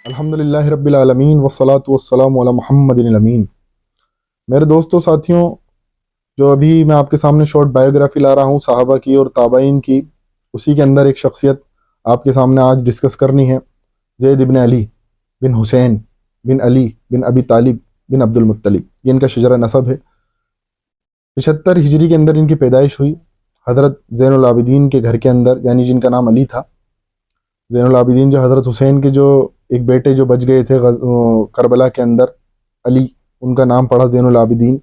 الحمدللہ رب العالمین والصلاة والسلام علی محمد الامین۔ میرے دوستوں ساتھیوں، جو ابھی میں آپ کے سامنے شارٹ بائیوگرافی لا رہا ہوں صحابہ کی اور تابعین کی، اسی کے اندر ایک شخصیت آپ کے سامنے آج ڈسکس کرنی ہے۔ زید بن علی بن حسین بن علی بن ابی طالب بن عبد المطلب، یہ ان کا شجرہ نسب ہے۔ 75 ہجری کے اندر ان کی پیدائش ہوئی حضرت زین العابدین کے گھر کے اندر، یعنی جن کا نام علی تھا۔ زین العابدین جو حضرت حسین کے جو ایک بیٹے جو بچ گئے تھے کربلا کے اندر، علی، ان کا نام پڑا زین العابدین،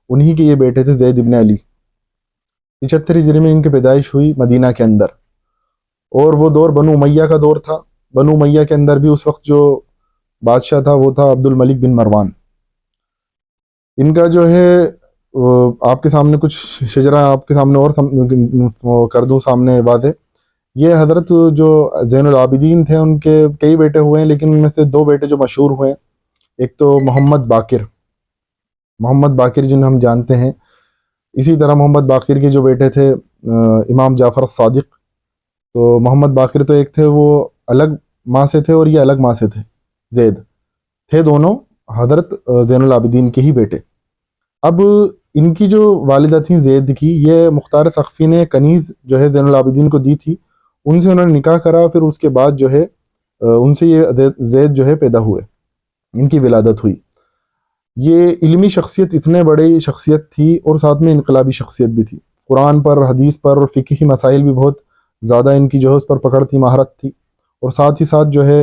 انہی کے یہ بیٹے تھے زید ابن علی۔ 75 ہجری میں ان کی پیدائش ہوئی مدینہ کے اندر، اور وہ دور بنو امیہ کا دور تھا۔ بنو امیہ کے اندر بھی اس وقت جو بادشاہ تھا وہ تھا عبد الملک بن مروان۔ ان کا جو ہے آپ کے سامنے کچھ شجرہ آپ کے سامنے اور کر دوں سامنے واضح۔ یہ حضرت جو زین العابدین تھے ان کے کئی بیٹے ہوئے ہیں، لیکن ان میں سے 2 بیٹے جو مشہور ہوئے ہیں، ایک تو محمد باقر جنہیں ہم جانتے ہیں۔ اسی طرح محمد باقر کے جو بیٹے تھے امام جعفر الصادق، تو محمد باقر تو ایک تھے وہ الگ ماں سے تھے، اور یہ الگ ماں سے تھے، زید تھے دونوں حضرت زین العابدین کے ہی بیٹے۔ اب ان کی جو والدہ تھیں زید کی، یہ مختار ثقفی نے کنیز جو ہے زین العابدین کو دی تھی، ان سے انہوں نے نکاح کرا، پھر اس کے بعد جو ہے ان سے یہ زید جو ہے پیدا ہوئے، ان کی ولادت ہوئی۔ یہ علمی شخصیت، اتنے بڑی شخصیت تھی، اور ساتھ میں انقلابی شخصیت بھی تھی۔ قرآن پر، حدیث پر اور فقہی مسائل بھی بہت زیادہ ان کی جو ہے اس پر پکڑ تھی، مہارت تھی۔ اور ساتھ ہی ساتھ جو ہے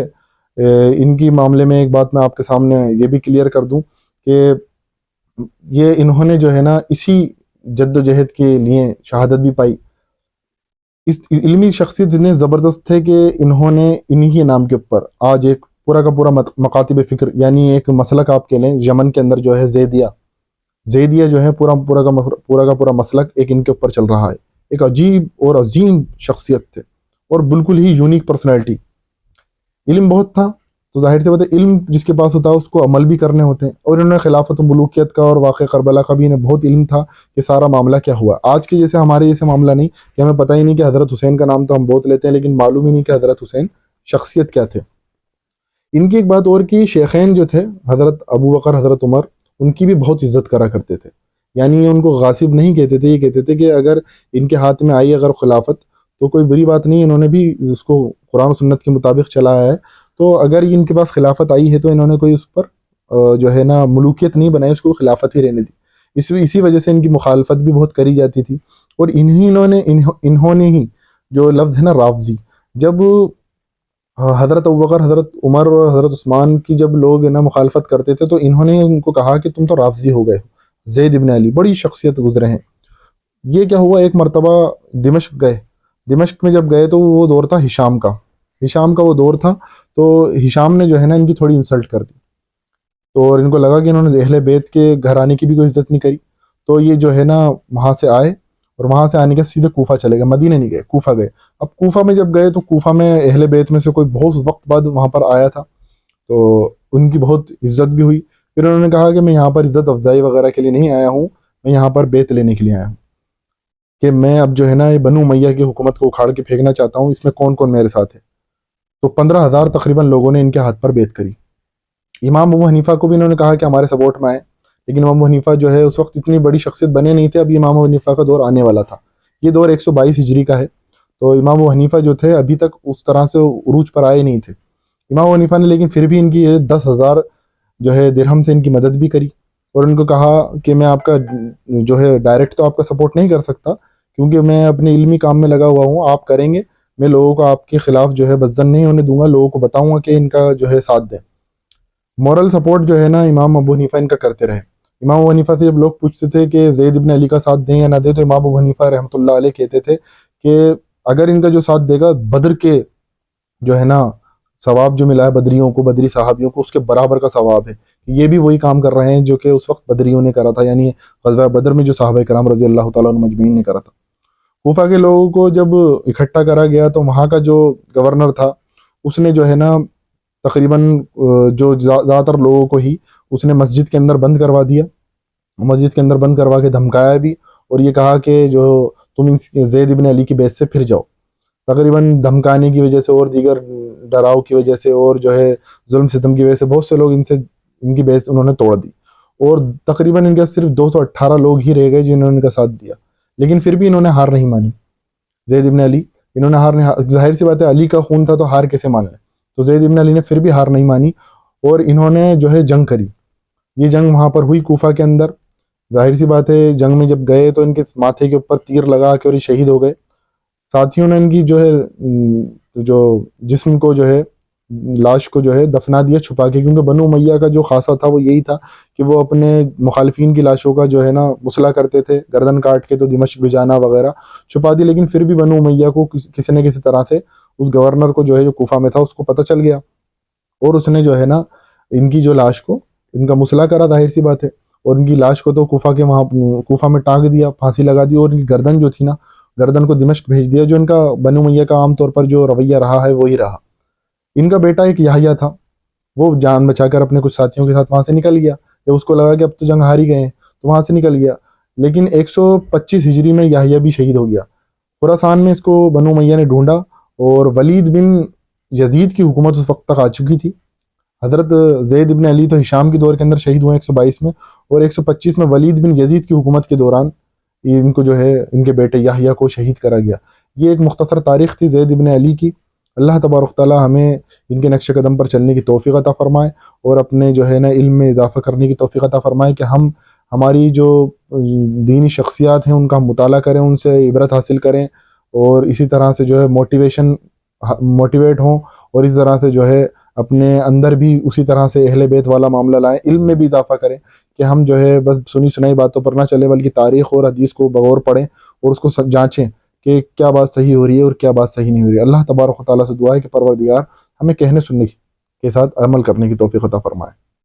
ان کی معاملے میں ایک بات میں آپ کے سامنے یہ بھی کلیئر کر دوں کہ یہ انہوں نے جو ہے نا اسی جد و جہد کے لیے شہادت بھی پائی۔ اس علمی شخصیت جتنے زبردست تھے کہ انہوں نے انہی کے نام کے اوپر آج ایک پورا کا پورا مکاتب فکر، یعنی ایک مسلک آپ کہہ لیں، یمن کے اندر جو ہے زیدیہ جو ہے پورا کا پورا مسلک ایک ان کے اوپر چل رہا ہے۔ ایک عجیب اور عظیم شخصیت تھے، اور بالکل ہی یونیک پرسنالٹی۔ علم بہت تھا، تو ظاہر سی بات ہے علم جس کے پاس ہوتا ہے اس کو عمل بھی کرنے ہوتے ہیں، اور انہوں نے خلافت و ملوکیت کا اور واقع کربلا کا بھی انہیں بہت علم تھا کہ سارا معاملہ کیا ہوا۔ آج کے جیسے ہمارے جیسے معاملہ نہیں کہ ہمیں پتہ ہی نہیں کہ حضرت حسین کا نام تو ہم بہت لیتے ہیں، لیکن معلوم ہی نہیں کہ حضرت حسین شخصیت کیا تھے۔ ان کی ایک بات اور کی، شیخین جو تھے حضرت ابو بکر، حضرت عمر، ان کی بھی بہت عزت کرا کرتے تھے۔ یعنی یہ ان کو غاصب نہیں کہتے تھے، یہ کہتے تھے کہ اگر ان کے ہاتھ میں آئی اگر خلافت تو کوئی بری بات نہیں، انہوں نے بھی اس کو قرآن و سنت کے مطابق چلایا ہے، تو اگر ان کے پاس خلافت آئی ہے تو انہوں نے کوئی اس پر جو ہے نا ملوکیت نہیں بنائی، اس کو خلافت ہی رہنے دی۔ اسی وجہ سے ان کی مخالفت بھی بہت کری جاتی تھی۔ اور انہوں نے ہی جو لفظ ہے نا رافضی، جب حضرت ابوبکر، حضرت عمر اور حضرت عثمان کی جب لوگ نا مخالفت کرتے تھے تو انہوں نے ان کو کہا کہ تم تو رافضی ہو گئے ہو۔ زید ابن علی بڑی شخصیت گزرے ہیں۔ یہ کیا ہوا، ایک مرتبہ دمشق گئے۔ دمشق میں جب گئے تو وہ دور تھا ہشام کا وہ دور تھا، تو ہشام نے جو ہے نا ان کی تھوڑی انسلٹ کر دی، تو اور ان کو لگا کہ انہوں نے اہل بیت کے گھر آنے کی بھی کوئی عزت نہیں کری، تو یہ جو ہے نا وہاں سے آئے، اور وہاں سے آنے کے سیدھے کوفہ چلے گئے، مدینہ نہیں گئے، کوفہ گئے۔ اب کوفہ میں جب گئے تو کوفہ میں اہل بیت میں سے کوئی بہت وقت بعد وہاں پر آیا تھا، تو ان کی بہت عزت بھی ہوئی۔ پھر انہوں نے کہا کہ میں یہاں پر عزت افزائی وغیرہ کے لیے نہیں آیا ہوں، میں یہاں پر بیت لینے کے لیے آیا ہوں، کہ میں اب جو ہے نا یہ بنو امیہ کی حکومت کو اکھاڑ کے پھینکنا چاہتا ہوں، اس میں کون کون میرے ساتھ ہے۔ تو 15,000 تقریباً لوگوں نے ان کے ہاتھ پر بیعت کری۔ امام ابو حنیفہ کو بھی انہوں نے کہا کہ ہمارے سپورٹ میں آئے، لیکن امام ابو حنیفہ جو ہے اس وقت اتنی بڑی شخصیت بنے نہیں تھے، ابھی امام ابو حنیفہ کا دور آنے والا تھا۔ یہ دور 122 ہجری کا ہے، تو امام ابو حنیفہ جو تھے ابھی تک اس طرح سے عروج پر آئے نہیں تھے۔ امام ابو حنیفہ نے لیکن پھر بھی ان کی 10,000 جو ہے درہم سے ان کی مدد بھی کری، اور ان کو کہا کہ میں آپ کا جو ہے ڈائریکٹ تو آپ کا سپورٹ نہیں کر سکتا، کیونکہ میں اپنے علمی کام میں لگا ہوا ہوں، آپ کریں گے، میں لوگوں کو آپ کے خلاف جو ہے بدظن نہیں ہونے دوں گا، لوگوں کو بتاؤں گا کہ ان کا جو ہے ساتھ دیں۔ مورل سپورٹ جو ہے نا امام ابو حنیفہ ان کا کرتے رہے۔ امام ابو حنیفہ سے جب لوگ پوچھتے تھے کہ زید ابن علی کا ساتھ دیں یا نہ دیں، تو امام ابو حنیفہ رحمۃ اللہ علیہ کہتے تھے کہ اگر ان کا جو ساتھ دے گا، بدر کے جو ہے نا ثواب جو ملا ہے بدریوں کو، بدری صحابیوں کو، اس کے برابر کا ثواب ہے۔ یہ بھی وہی کام کر رہے ہیں جو کہ اس وقت بدریوں نے کرا تھا، یعنی غزوہ بدر میں جو صحابہ کرام رضی اللہ تعالیٰ عنہ مجمعین نے کرا تھا۔ کوفہ کے لوگوں کو جب اکٹھا کرا گیا تو وہاں کا جو گورنر تھا اس نے جو ہے نا تقریباً جو زیادہ تر لوگوں کو ہی اس نے مسجد کے اندر بند کروا دیا، مسجد کے اندر بند کروا کے دھمکایا بھی، اور یہ کہا کہ جو تم زید ابن علی کی بیعت سے پھر جاؤ۔ تقریباً دھمکانے کی وجہ سے اور دیگر ڈراؤ کی وجہ سے اور جو ہے ظلم ستم کی وجہ سے بہت سے لوگ ان کی بیس انہوں نے توڑ دی، اور تقریباً ان کے صرف 218 لوگ ہی رہ گئے جنہوں نے ان کا ساتھ دیا، لیکن پھر بھی انہوں نے ہار نہیں مانی۔ زید ابن علی انہوں نے ہار نہیں، ظاہر سی بات ہے علی کا خون تھا تو ہار کیسے مان لیں، تو زید ابن علی نے پھر بھی ہار نہیں مانی اور انہوں نے جو ہے جنگ کری۔ یہ جنگ وہاں پر ہوئی کوفہ کے اندر، ظاہر سی بات ہے جنگ میں جب گئے تو ان کے ماتھے کے اوپر تیر لگا کے اور یہ شہید ہو گئے۔ ساتھیوں نے ان کی جو ہے جو جسم کو جو ہے لاش کو جو ہے دفنا دیا چھپا کے، کیونکہ بنو امیہ کا جو خاصہ تھا وہ یہی تھا کہ وہ اپنے مخالفین کی لاشوں کا جو ہے نا مسئلہ کرتے تھے، گردن کاٹ کے تو دمشق بھجانا وغیرہ چھپا دی، لیکن پھر بھی بنو امیہ کو کسی نہ کسی طرح سے اس گورنر کو جو ہے جو کوفہ میں تھا اس کو پتہ چل گیا، اور اس نے جو ہے نا ان کی جو لاش کو ان کا مسئلہ کرا، ظاہر سی بات ہے، اور ان کی لاش کو تو کوفہ کے وہاں کوفہ میں ٹانگ دیا، پھانسی لگا دی، اور ان کی گردن جو تھی نا گردن کو دمشق بھیج دیا۔ جو ان کا بنو امیہ کا عام طور پر جو رویہ رہا ہے وہی رہا۔ ان کا بیٹا ایک یحییٰ تھا، وہ جان بچا کر اپنے کچھ ساتھیوں کے ساتھ وہاں سے نکل گیا، جب اس کو لگا کہ اب تو جنگ ہار ہی گئے ہیں تو وہاں سے نکل گیا، لیکن 125 ہجری میں یحییٰ بھی شہید ہو گیا۔ خراسان میں اس کو بنو امیہ نے ڈھونڈا، اور ولید بن یزید کی حکومت اس وقت تک آ چکی تھی۔ حضرت زید ابن علی تو ہشام کے دور کے اندر شہید ہوئے 122 میں، اور 125 میں ولید بن یزید کی حکومت کے دوران ان کو جو ہے ان کے بیٹے یحییٰ کو شہید کرا گیا۔ یہ ایک مختصر تاریخ تھی زید ابن علی کی۔ اللہ تبارک تعالی ہمیں ان کے نقش قدم پر چلنے کی توفیق عطا فرمائے، اور اپنے جو ہے نا علم میں اضافہ کرنے کی توفیق عطا فرمائے کہ ہم ہماری جو دینی شخصیات ہیں ان کا ہم مطالعہ کریں، ان سے عبرت حاصل کریں، اور اسی طرح سے جو ہے موٹیویٹ ہوں، اور اس طرح سے جو ہے اپنے اندر بھی اسی طرح سے اہل بیت والا معاملہ لائیں، علم میں بھی اضافہ کریں کہ ہم جو ہے بس سنی سنائی باتوں پر نہ چلے بلکہ تاریخ اور حدیث کو بغور پڑھیں اور اس کو جانچیں کہ کیا بات صحیح ہو رہی ہے اور کیا بات صحیح نہیں ہو رہی ہے۔ اللہ تبارک و تعالیٰ سے دعا ہے کہ پروردگار ہمیں کہنے سننے کے ساتھ عمل کرنے کی توفیق عطا فرمائے۔